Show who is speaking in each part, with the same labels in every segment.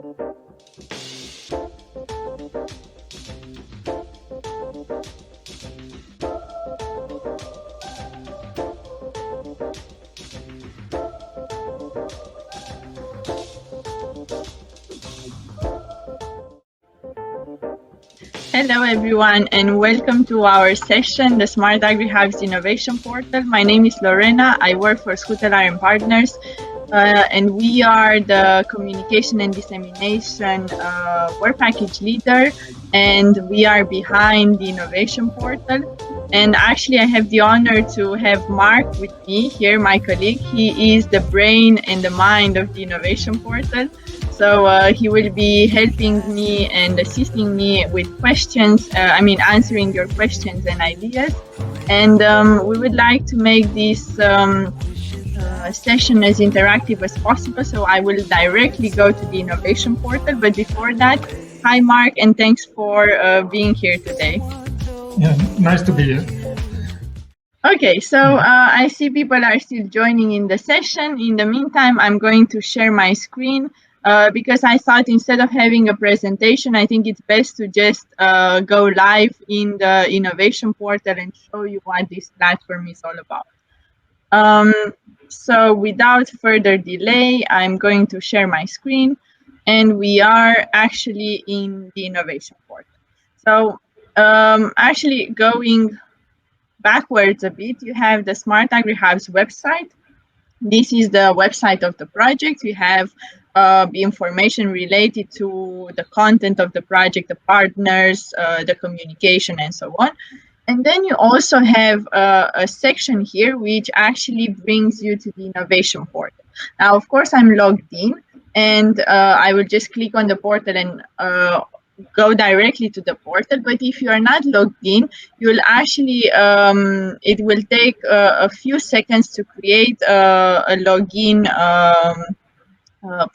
Speaker 1: Hello, everyone, and welcome to our session, the SmartAgriHubs Innovation Portal. My name is Lorena. I work for Schuttelaar&Partners, and we are the communication and dissemination work package leader, and we are behind the innovation portal. And actually, I have the honor to have Mark with me here, my colleague. He is the brain and the mind of the innovation portal. So he will be helping me and assisting me with questions, answering your questions and ideas. And we would like to make this session as interactive as possible. So I will directly go to the innovation portal. But before that, hi, Mark, and thanks for being here today.
Speaker 2: Yeah, nice to be here.
Speaker 1: Okay, so I see people are still joining in the session. In the meantime, I'm going to share my screen. Because I thought instead of having a presentation, I think it's best to just go live in the innovation portal and show you what this platform is all about. So without further delay, I'm going to share my screen, and we are actually in the innovation portal. So actually going backwards a bit, you have the SmartAgriHubs website. This is the website of the project. We have the information related to the content of the project, the partners, the communication, and so on. And then you also have a section here which actually brings you to the innovation portal. Now, of course, I'm logged in, and I will just click on the portal and go directly to the portal. But if you are not logged in, you'll actually, it will take a few seconds to create a login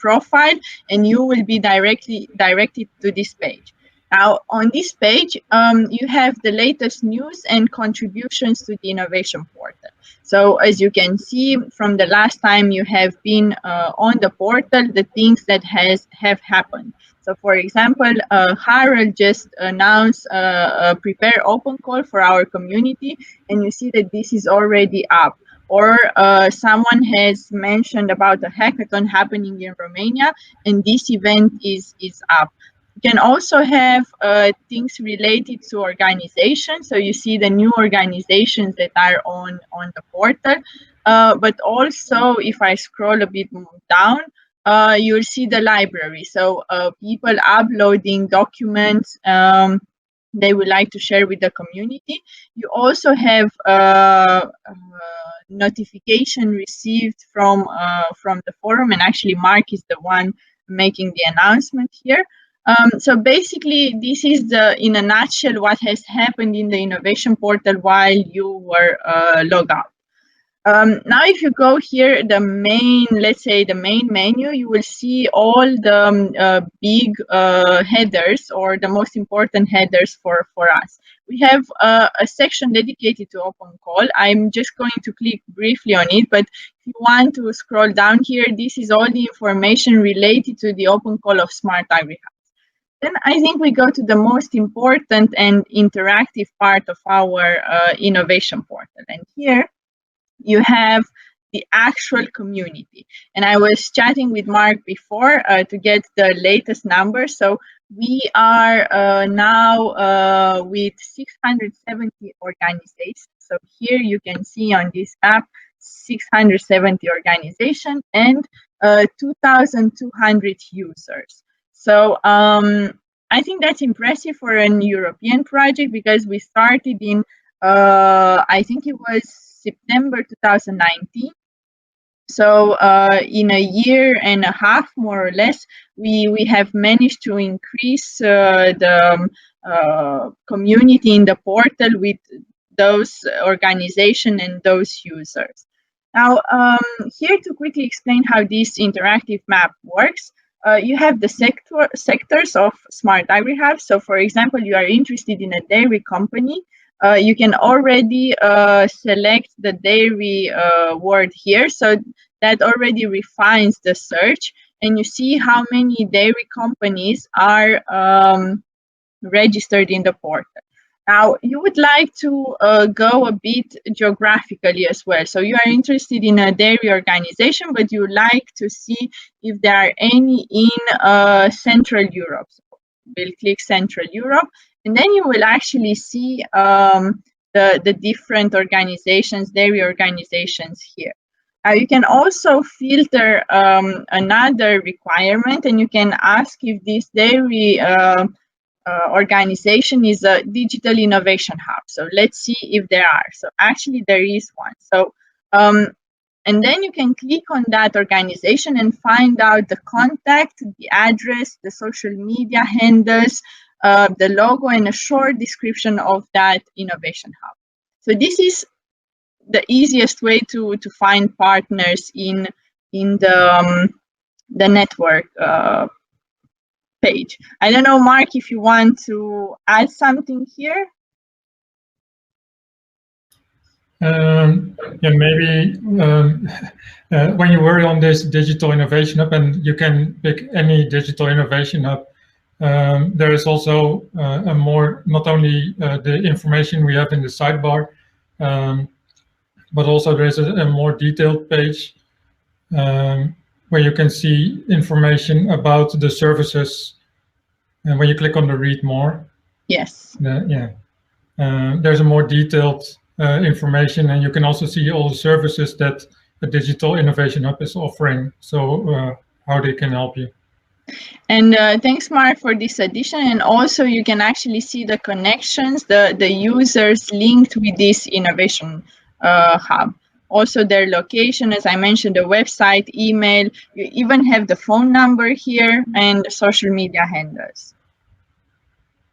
Speaker 1: profile, and you will be directed to this page. Now, on this page, you have the latest news and contributions to the innovation portal. So as you can see from the last time you have been on the portal, the things that have happened. So for example, Harold just announced a prepare open call for our community, and you see that this is already up. Or someone has mentioned about a hackathon happening in Romania, and this event is up. You can also have things related to organizations. So you see the new organizations that are on the portal. But also, if I scroll a bit down, you'll see the library. So people uploading documents they would like to share with the community. You also have notification received from the forum, and actually Mark is the one making the announcement here. So basically, this is in a nutshell what has happened in the innovation portal while you were logged out. Now, if you go here, the main menu, you will see all the big headers, or the most important headers for us. We have a section dedicated to open call. I'm just going to click briefly on it, but if you want to scroll down here, this is all the information related to the open call of SmartAgriHubs. Then I think we go to the most important and interactive part of our innovation portal. And here you have the actual community. And I was chatting with Mark before to get the latest numbers. So we are now with 670 organizations. So here you can see on this app, 670 organizations and 2,200 users. So I think that's impressive for an European project, because we started in, I think it was September 2019. So in a year and a half, more or less, we have managed to increase the community in the portal with those organizations and those users. Now, here to quickly explain how this interactive map works, you have the sectors of SmartAgriHubs. So, for example, you are interested in a dairy company. You can already select the dairy word here. So that already refines the search. and you see how many dairy companies are registered in the portal. Now, you would like to go a bit geographically as well. So you are interested in a dairy organization, but you would like to see if there are any in Central Europe. So we'll click Central Europe, and then you will actually see the different organizations, dairy organizations here. Now, you can also filter another requirement, and you can ask if this dairy organization is a digital innovation hub. So let's see if there are. So actually there is one. So and then you can click on that organization and find out the contact, the address, the social media handles, the logo, and a short description of that innovation hub. So this is the easiest way to find partners in the network page. I don't know, Mark, if you want to add something here.
Speaker 2: Yeah, maybe when you work on this digital innovation hub, and you can pick any digital innovation hub, there is also a more, not only the information we have in the sidebar, but also there is a more detailed page where you can see information about the services. And when you click on the read more,
Speaker 1: yes,
Speaker 2: there's a more detailed information, and you can also see all the services that the Digital Innovation Hub is offering, so how they can help you.
Speaker 1: And thanks, Mark, for this addition. And also you can actually see the connections, the users linked with this innovation hub. Also their location, as I mentioned, the website, email, you even have the phone number here and social media handles.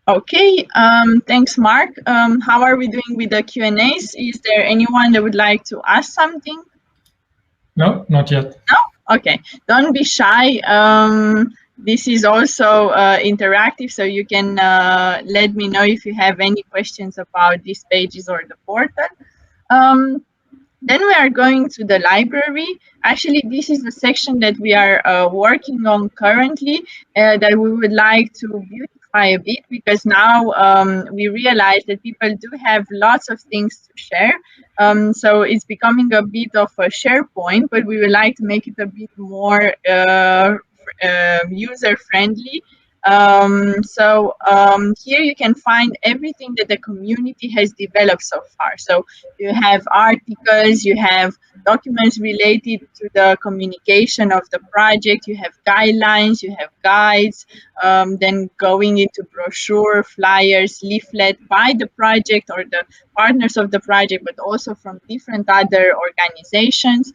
Speaker 1: Okay, thanks, Mark. How are we doing with the Q&As? Is there anyone that would like to ask something?
Speaker 2: No, not yet.
Speaker 1: No? Okay, don't be shy. This is also interactive, so you can let me know if you have any questions about these pages or the portal. Then we are going to the library. Actually, this is the section that we are working on currently that we would like to beautify a bit, because now we realize that people do have lots of things to share. So it's becoming a bit of a SharePoint, but we would like to make it a bit more user-friendly. Here you can find everything that the community has developed so far. So you have articles, you have documents related to the communication of the project, you have guidelines, you have guides, then going into brochure, flyers, leaflet by the project or the partners of the project, but also from different other organizations.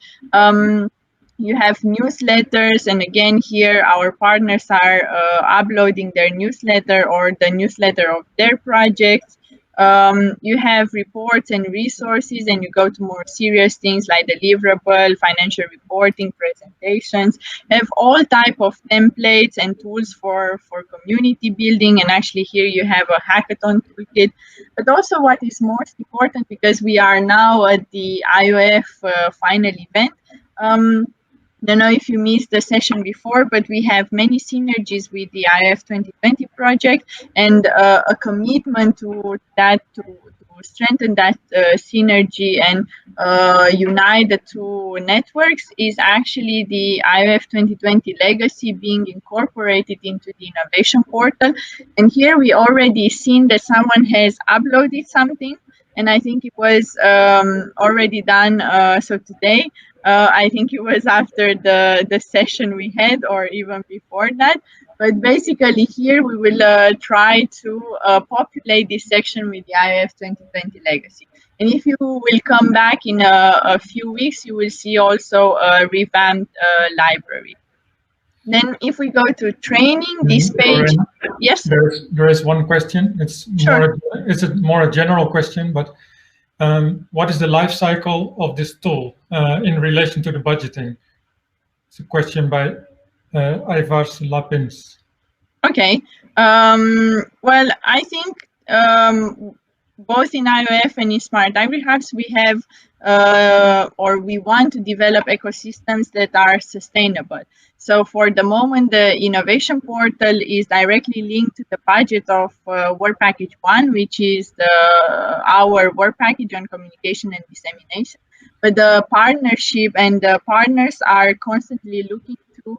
Speaker 1: You have newsletters, and again here our partners are uploading their newsletter or the newsletter of their projects. You have reports and resources, and you go to more serious things like deliverable, financial reporting, presentations. You have all type of templates and tools for community building, and actually here you have a hackathon toolkit. But also what is most important, because we are now at the IoF final event, don't know if you missed the session before, but we have many synergies with the IoF2020 project, and a commitment to that, to strengthen that synergy and unite the two networks is actually the IoF2020 legacy being incorporated into the innovation portal. And here we already seen that someone has uploaded something, and I think it was already done. So today, I think it was after the session we had, or even before that. But basically here we will try to populate this section with the IoF2020 legacy. And if you will come back in a few weeks, you will see also a revamped library. Then if we go to training, this page, yes?
Speaker 2: There is one question. It's
Speaker 1: sure.
Speaker 2: more a general question, but what is the life cycle of this tool in relation to the budgeting? It's a question by Ivars Lapins.
Speaker 1: Okay. Well, I think both in IoF and in SmartAgriHubs, we have or we want to develop ecosystems that are sustainable. So for the moment, the innovation portal is directly linked to the budget of Work Package 1, which is our work package on communication and dissemination. But the partnership and the partners are constantly looking to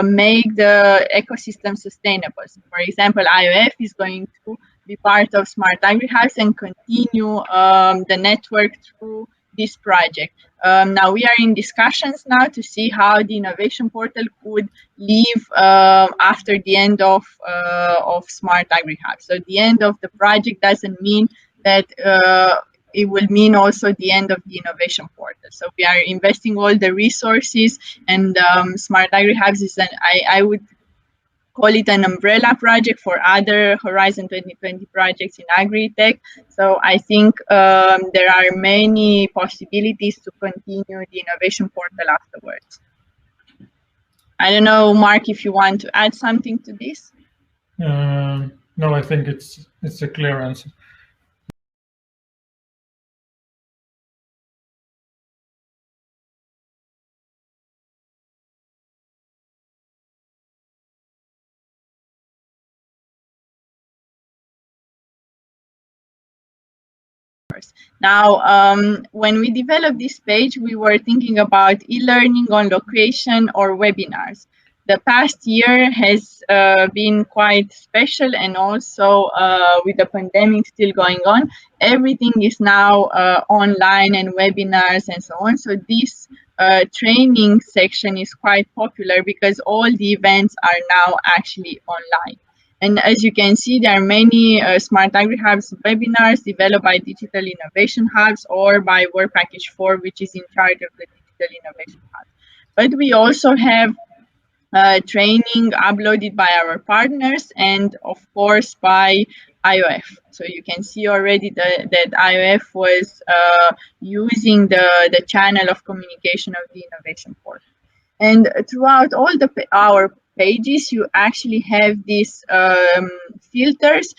Speaker 1: make the ecosystem sustainable. So for example, IoF is going to be part of SmartAgriHubs and continue the network through this project. Now we are in discussions now to see how the innovation portal could live after the end of SmartAgriHubs. So the end of the project doesn't mean that it will mean also the end of the innovation portal. So we are investing all the resources, and SmartAgriHubs is I would call it an umbrella project for other Horizon 2020 projects in agri-tech. So I think there are many possibilities to continue the innovation portal afterwards. I don't know, Mark, if you want to add something to this.
Speaker 2: No, I think it's a clear answer.
Speaker 1: Now, when we developed this page, we were thinking about e-learning on location or webinars. The past year has been quite special, and also with the pandemic still going on, everything is now online and webinars and so on. So this training section is quite popular because all the events are now actually online. And as you can see, there are many SmartAgriHubs webinars developed by Digital Innovation Hubs or by Work Package 4, which is in charge of the Digital Innovation Hub. But we also have training uploaded by our partners and, of course, by IoF. So you can see already that IoF was using the channel of communication of the innovation portal. And throughout all our pages, you actually have these filters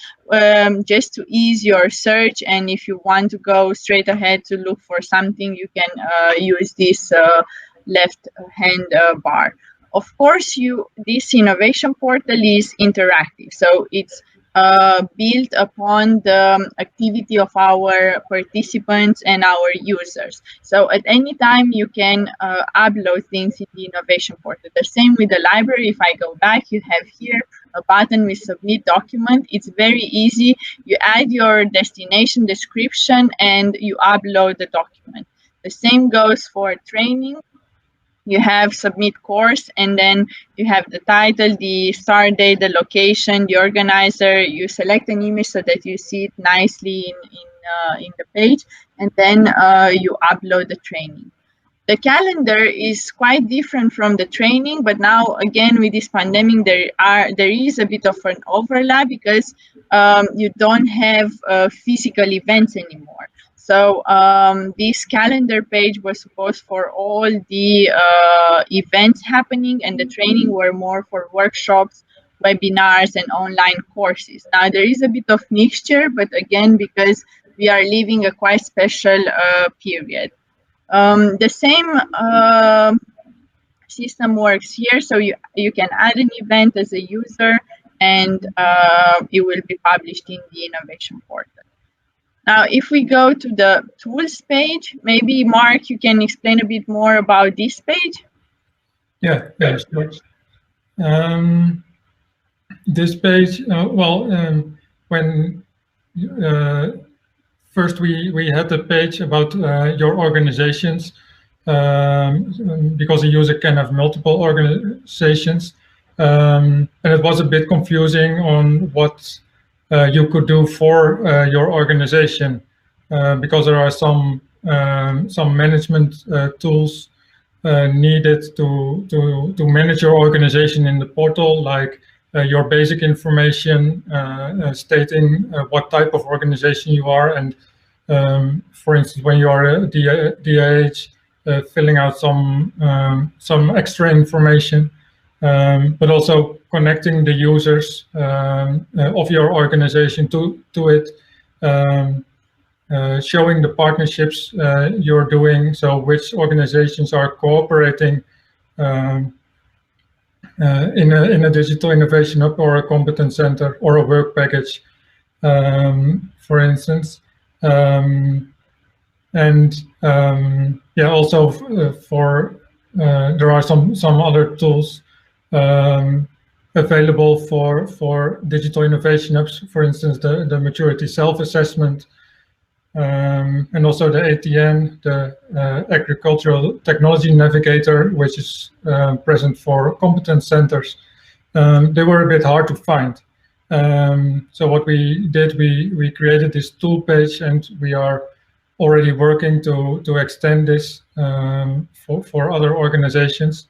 Speaker 1: just to ease your search. And if you want to go straight ahead to look for something, you can use this left hand bar. Of course, this innovation portal is interactive, so it's built upon the activity of our participants and our users. So at any time, you can upload things in the innovation portal. The same with the library. If I go back, you have here a button with submit document. It's very easy. You add your destination description and you upload the document. The same goes for training. You have submit course, and then you have the title, the start date, the location, the organizer. You select an image so that you see it nicely in the page, and then you upload the training. The calendar is quite different from the training, but now again with this pandemic, there is a bit of an overlap because you don't have physical events anymore. So this calendar page was supposed for all the events happening, and the training were more for workshops, webinars, and online courses. Now there is a bit of mixture, but again, because we are living a quite special period. The same system works here, so you can add an event as a user, and it will be published in the innovation portal. Now, if we go to the tools page, maybe Mark, you can explain a bit more about this page.
Speaker 2: Yeah, sure. This page, when first we had a page about your organizations, because a user can have multiple organizations, and it was a bit confusing on what you could do for your organization, because there are some management tools needed to manage your organization in the portal, like your basic information, stating what type of organization you are, and for instance, when you are a DIH, filling out some extra information, but also connecting the users of your organization to it. showing the partnerships you're doing, so which organizations are cooperating in a digital innovation hub or a competence center or a work package, for instance. Yeah, also for there are some other tools available for digital innovation hubs, for instance, the maturity self-assessment, and also the ATN, the Agricultural Technology Navigator, which is present for competence centers. They were a bit hard to find. So what we did, we created this tool page, and we are already working to extend this for other organizations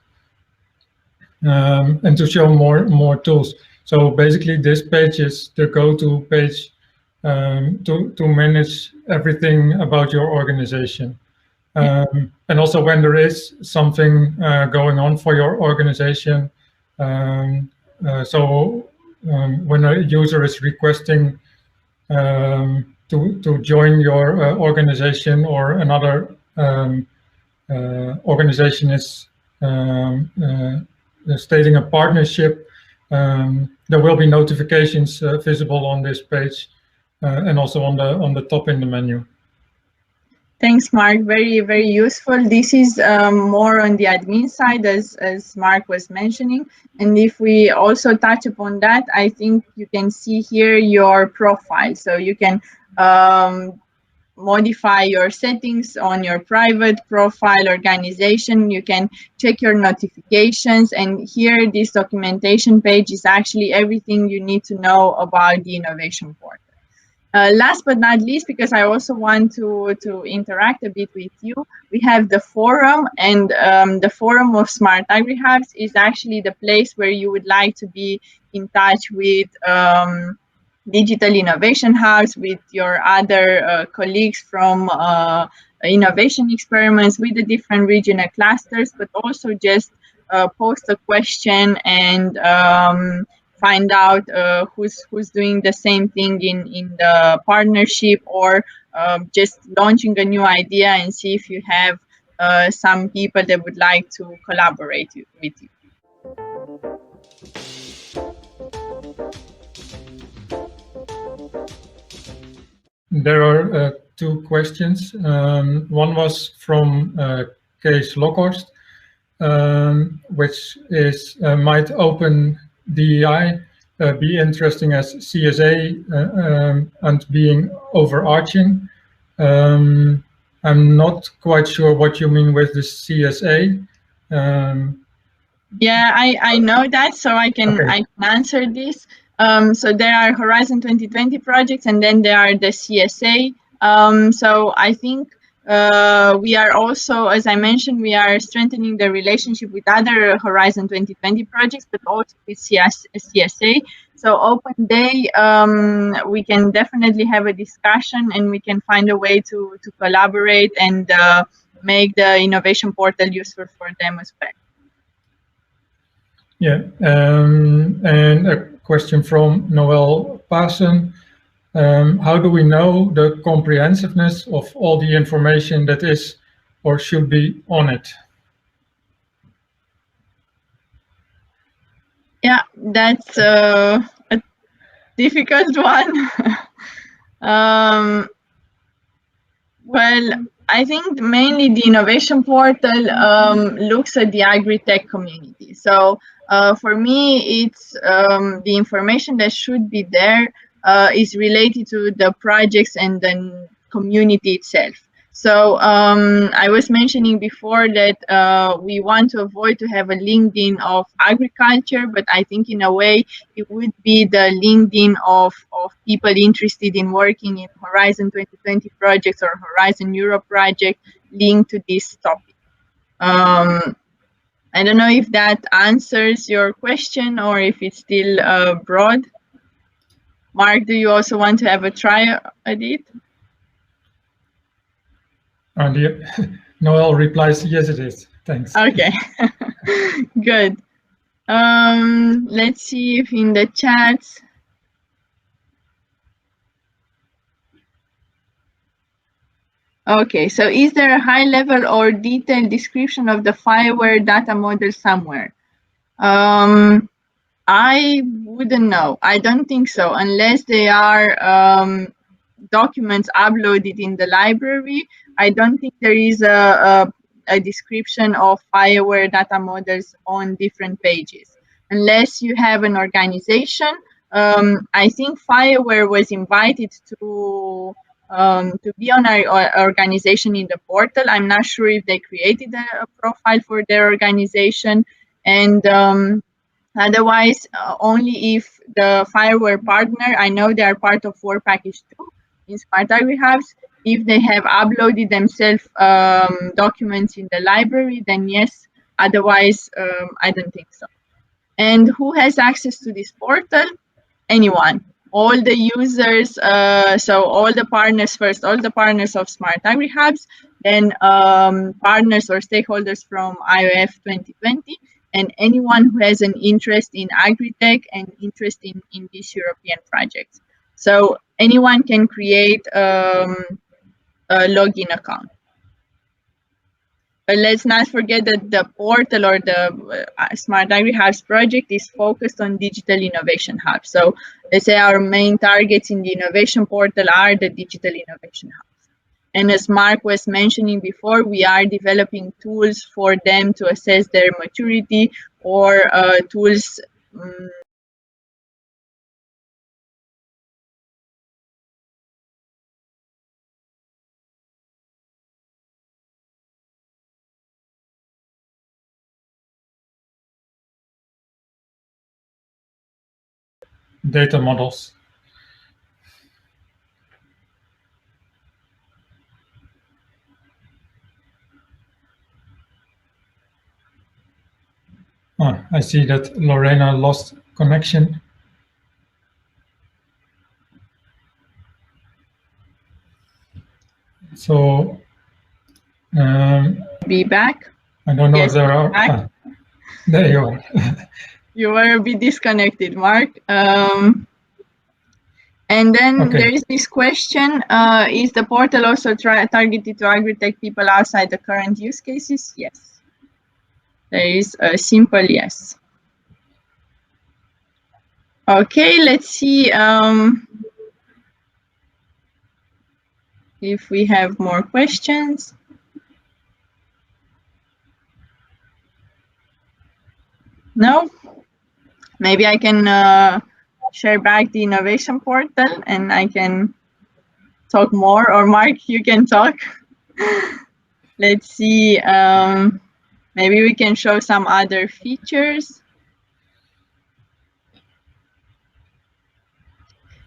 Speaker 2: and to show more tools. So basically, this page is the go-to page to manage everything about your organization. And also when there is something going on for your organization, when a user is requesting to join your organization, or another organization is stating a partnership, there will be notifications visible on this page and also on the top in the menu.
Speaker 1: Thanks, Mark. Very, very useful. This is more on the admin side, as Mark was mentioning. And if we also touch upon that, I think you can see here your profile. So you can modify your settings on your private profile organization. You can check your notifications. And here, this documentation page is actually everything you need to know about the innovation portal. Last but not least, because I also want to interact a bit with you, we have the forum, and the forum of SmartAgriHubs is actually the place where you would like to be in touch with digital innovation hubs, with your other colleagues from innovation experiments, with the different regional clusters, but also just post a question and find out who's doing the same thing in the partnership, or just launching a new idea and see if you have some people that would like to collaborate with you.
Speaker 2: There are two questions. One was from Kees Lokhorst, which is might open DEI be interesting as CSA and being overarching. I'm not quite sure what you mean with the CSA.
Speaker 1: Yeah, I know that, so I can answer this. So there are Horizon 2020 projects, and then there are the CSA. So I think we are also, as I mentioned, we are strengthening the relationship with other Horizon 2020 projects, but also with CSA. So Open Day, we can definitely have a discussion, and we can find a way to collaborate and make the innovation portal useful for them as well.
Speaker 2: Yeah, and a question from Noel Pasen. How do we know the comprehensiveness of all the information that is or should be on it?
Speaker 1: Yeah, that's a difficult one. Well, I think mainly the innovation portal looks at the agri-tech community. So for me, it's the information that should be there is related to the projects and the community itself. So I was mentioning before that we want to avoid to have a LinkedIn of agriculture, but I think in a way it would be the LinkedIn of people interested in working in Horizon 2020 projects or Horizon Europe project linked to this topic. I don't know if that answers your question or if it's still broad. Mark, do you also want to have a try at it?
Speaker 2: Noel replies, yes, it is. Thanks.
Speaker 1: Okay, good. Let's see if in the chats. Okay, so is there a high-level or detailed description of the Firewall data model somewhere? I wouldn't know. I don't think so, unless they are documents uploaded in the library. I don't think there is a description of Firewall data models on different pages, unless you have an organization. I think Firewall was invited to be on our organization in the portal. I'm not sure if they created a profile for their organization, and otherwise, only if the Firewall partner, I know they are part of War Package 2 in SmartAgriHubs, if they have uploaded themselves documents in the library, then yes. Otherwise, I don't think so. And who has access to this portal? Anyone. All the users, so all the partners first, all the partners of SmartAgriHubs, then partners or stakeholders from IoF2020, and anyone who has an interest in agri-tech and interest in these European projects. So anyone can create a login account. But let's not forget that the portal or the SmartAgriHubs project is focused on digital innovation hubs. So let's say our main targets in the innovation portal are the digital innovation hubs. And as Mark was mentioning before, we are developing tools for them to assess their maturity, or tools
Speaker 2: data models. Oh, I see that Lorena lost connection. So
Speaker 1: be back.
Speaker 2: I don't know
Speaker 1: Yes,
Speaker 2: if there are. There you are.
Speaker 1: You were a bit disconnected, Mark. And then there is this question, is the portal also targeted to agri-tech people outside the current use cases? Yes. There is a simple yes. Okay, let's see if we have more questions. No? Maybe I can share back the innovation portal and I can talk more, or Mark, you can talk. Let's see, maybe we can show some other features.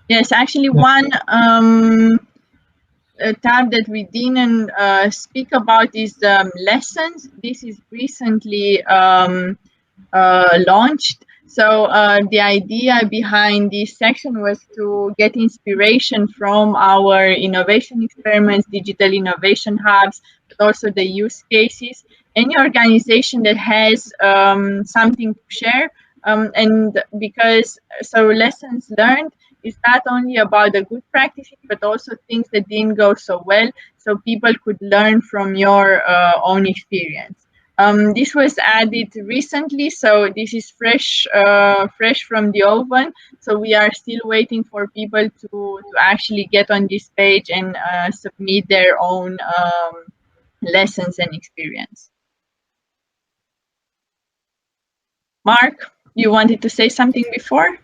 Speaker 1: Yes, actually one tab that we didn't speak about is lessons. This is recently launched. So the idea behind this section was to get inspiration from our innovation experiments, digital innovation hubs, but also the use cases. Any organization that has something to share, and because so lessons learned is not only about the good practices, but also things that didn't go so well, so people could learn from your own experience. This was added recently, so this is fresh from the oven. So we are still waiting for people to actually get on this page and submit their own lessons and experience. Mark, you wanted to say something before?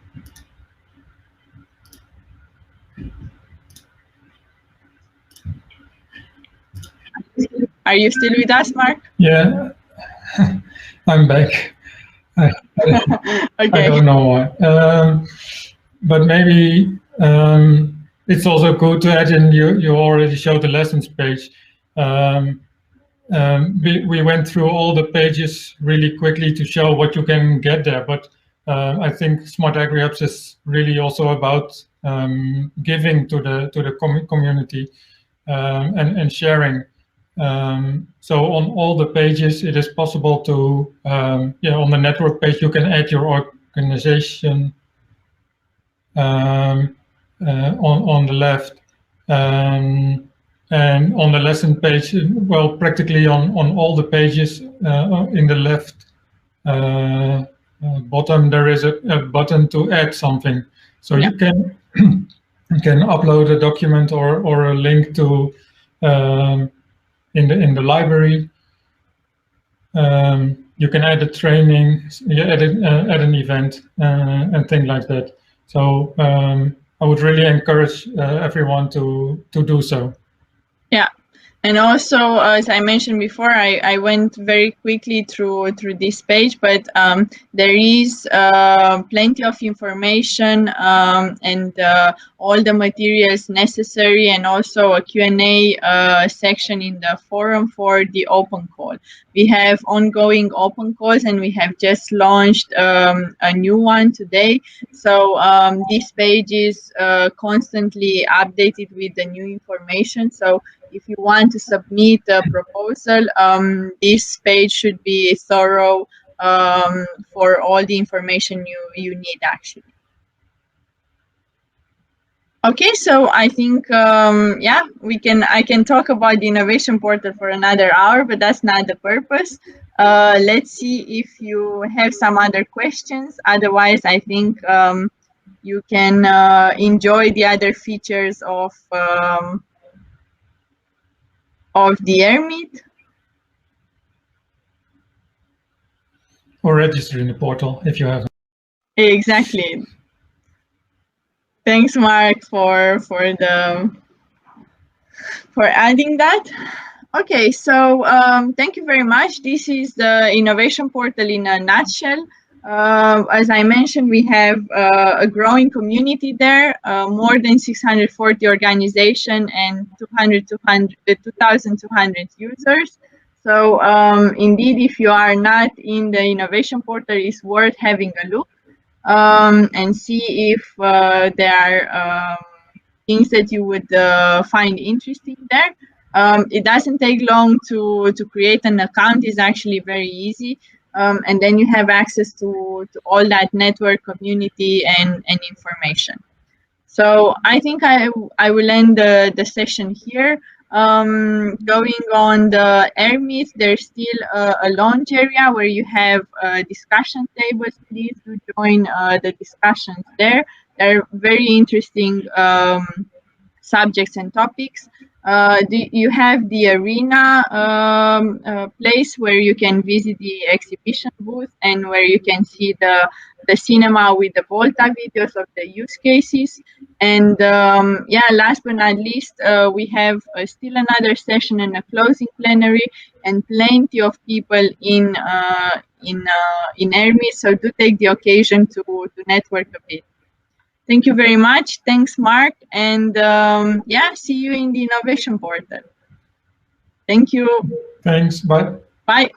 Speaker 1: Are you still with us, Mark?
Speaker 2: Yeah, I'm back.
Speaker 1: Okay.
Speaker 2: I don't know why. But maybe it's also good to add in, you already showed the lessons page. We went through all the pages really quickly to show what you can get there, but I think SmartAgriHubs is really also about giving to the community and sharing. So on all the pages, it is possible to, on the network page, you can add your organization on the left. And on the lesson page, well, practically on all the pages in the left bottom, there is a button to add something. So you can upload a document or a link to in the library. You can add a training, add an event, and things like that. So I would really encourage everyone to do so.
Speaker 1: Yeah. And also, as I mentioned before, I went very quickly through this page, but there is plenty of information and all the materials necessary, and also a Q&A section in the forum for the open call. We have ongoing open calls, and we have just launched a new one today. So this page is constantly updated with the new information. So if you want to submit a proposal, this page should be thorough for all the information you need, actually. Okay, so I think yeah, I can talk about the innovation portal for another hour, but that's not the purpose. Let's see if you have some other questions. Otherwise, I think you can enjoy the other features of the Airmeet.
Speaker 2: Or register in the portal if you have.
Speaker 1: Exactly. Thanks, Mark, for adding that. Okay, so thank you very much. This is the innovation portal in a nutshell. As I mentioned, we have a growing community there, more than 640 organizations and 2,200 users. So indeed, if you are not in the innovation portal, it's worth having a look and see if there are things that you would find interesting there. It doesn't take long to create an account. It's actually very easy. And then you have access to all that network community and information. So I think I will end the session here. Going on the Airmeet, there's still a launch area where you have discussion tables. Please do join the discussions there. They're very interesting subjects and topics. You have the arena place where you can visit the exhibition booth and where you can see the cinema with the Volta videos of the use cases. And yeah, last but not least, we have still another session and a closing plenary, and plenty of people in Airmeet. So do take the occasion to network a bit. Thank you very much. Thanks, Mark. And yeah, see you in the innovation portal. Thank you.
Speaker 2: Thanks. Bye.
Speaker 1: Bye.